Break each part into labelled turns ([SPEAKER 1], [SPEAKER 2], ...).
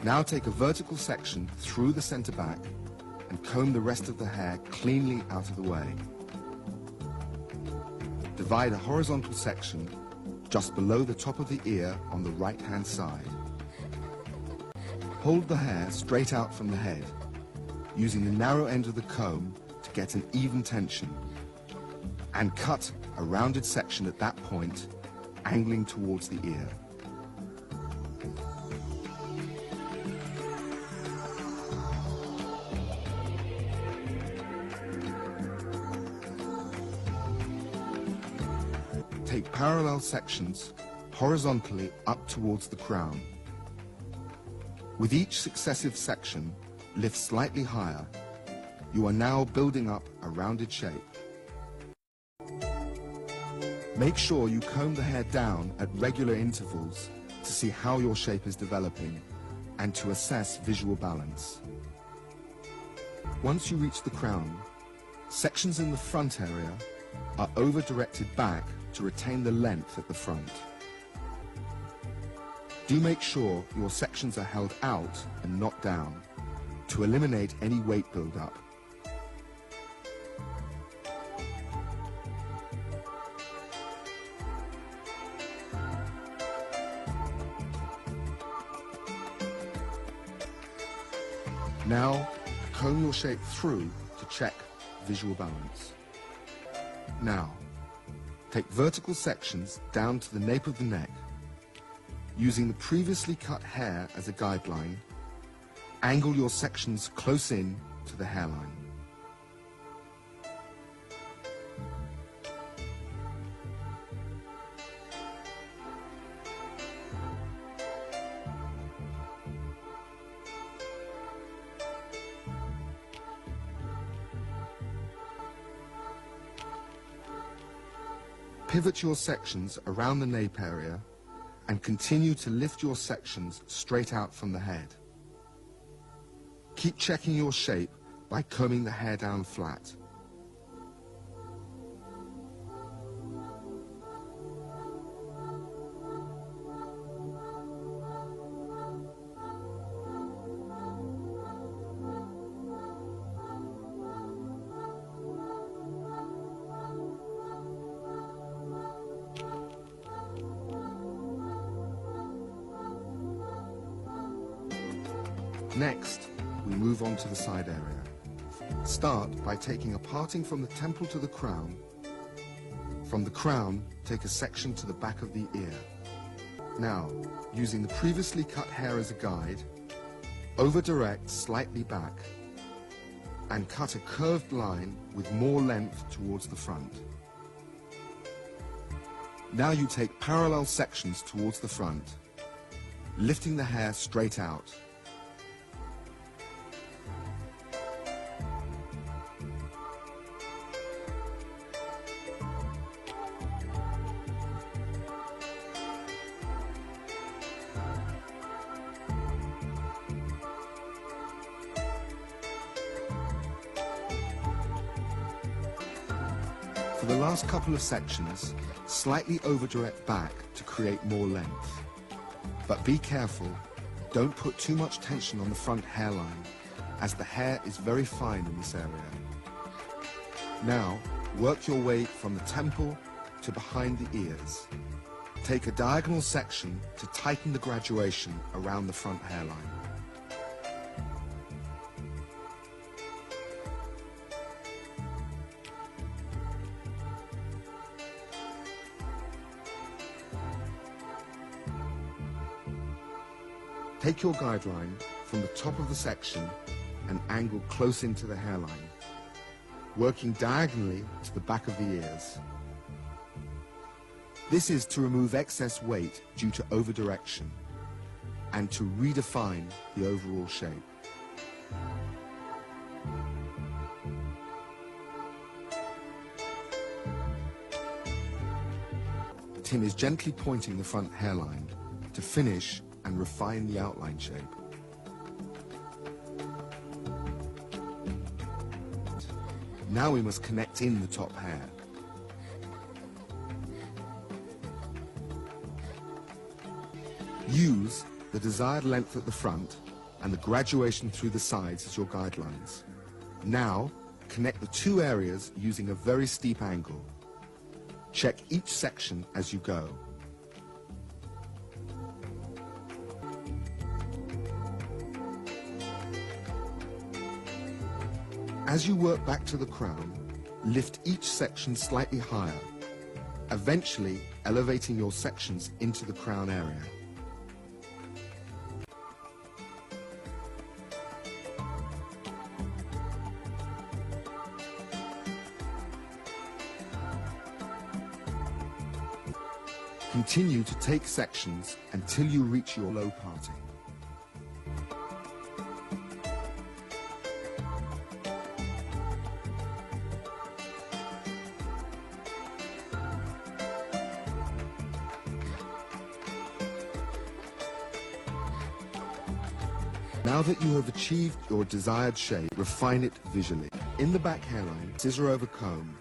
[SPEAKER 1] Now take a vertical section through the center back and comb the rest of the hair cleanly out of the way. Divide a horizontal section just below the top of the ear on the right-hand side. Hold the hair straight out from the head, using the narrow end of the comb to get an even tension, and cut a rounded section at that point, angling towards the ear. Take parallel sections horizontally up towards the crown. With each successive section, lift slightly higher. You are now building up a rounded shape. Make sure you comb the hair down at regular intervals to see how your shape is developing and to assess visual balance. Once you reach the crown, sections in the front area are over-directed back to retain the length at the front. Do make sure your sections are held out and not down to eliminate any weight build-up. Now, comb your shape through to check visual balance. Now, take vertical sections down to the nape of the neck. Using the previously cut hair as a guideline, angle your sections close in to the hairline. Pivot your sections around the nape area and continue to lift your sections straight out from the head. Keep checking your shape by combing the hair down flat. Next, we move on to the side area. Start by taking a parting from the temple to the crown. From the crown, take a section to the back of the ear. Now, using the previously cut hair as a guide, over-direct slightly back and cut a curved line with more length towards the front. Now you take parallel sections towards the front, lifting the hair straight out. For the last couple of sections, slightly over-direct back to create more length. But be careful, don't put too much tension on the front hairline, as the hair is very fine in this area. Now, work your way from the temple to behind the ears. Take a diagonal section to tighten the graduation around the front hairline. Take your guideline from the top of the section and angle close into the hairline, working diagonally to the back of the ears. This is to remove excess weight due to over-direction and to redefine the overall shape. Tim is gently pointing the front hairline to finish and refine the outline shape. Now we must connect in the top hair. Use the desired length at the front and the graduation through the sides as your guidelines. Now, connect the two areas using a very steep angle. Check each section as you go. As you work back to the crown, lift each section slightly higher, eventually elevating your sections into the crown area. Continue to take sections until you reach your low parting. Now that you have achieved your desired shape, refine it visually. In the back hairline, scissor over comb,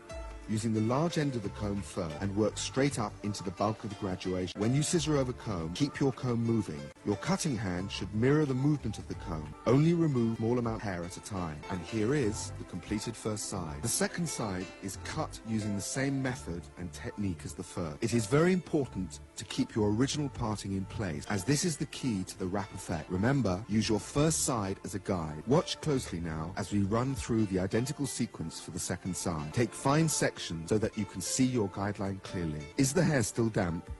[SPEAKER 1] using the large end of the comb first and work straight up into the bulk of the graduation. When you scissor over comb, keep your comb moving. Your cutting hand should mirror the movement of the comb. Only remove small amount of hair at a time. And here is the completed first side. The second side is cut using the same method and technique as the first. It is very important to keep your original parting in place, as this is the key to the wrap effect. Remember, use your first side as a guide. Watch closely now as we run through the identical sequence for the second side. Take fine sections so that you can see your guideline clearly. Is the hair still damp?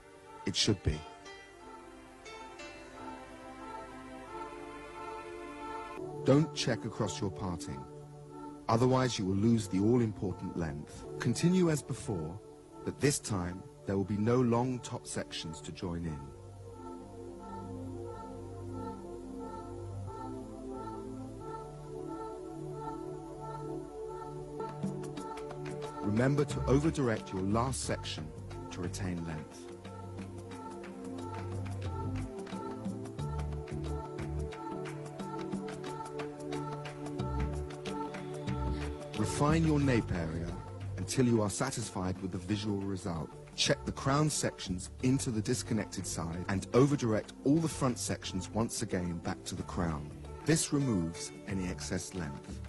[SPEAKER 1] It should be. Don't check across your parting, otherwise you will lose the all-important length. Continue as before, but this time there will be no long top sections to join in. Remember to over-direct your last section to retain length. Refine your nape area until you are satisfied with the visual result. Check the crown sections into the disconnected side and over-direct all the front sections once again back to the crown. This removes any excess length.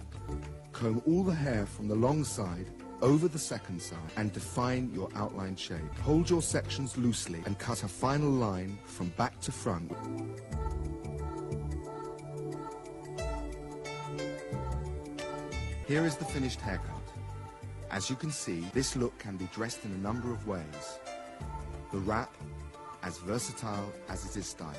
[SPEAKER 1] Comb all the hair from the long side over the second side and define your outline shape. Hold your sections loosely and cut a final line from back to front. Here is the finished haircut. As you can see, this look can be dressed in a number of ways. The wrap, as versatile as it is stylish.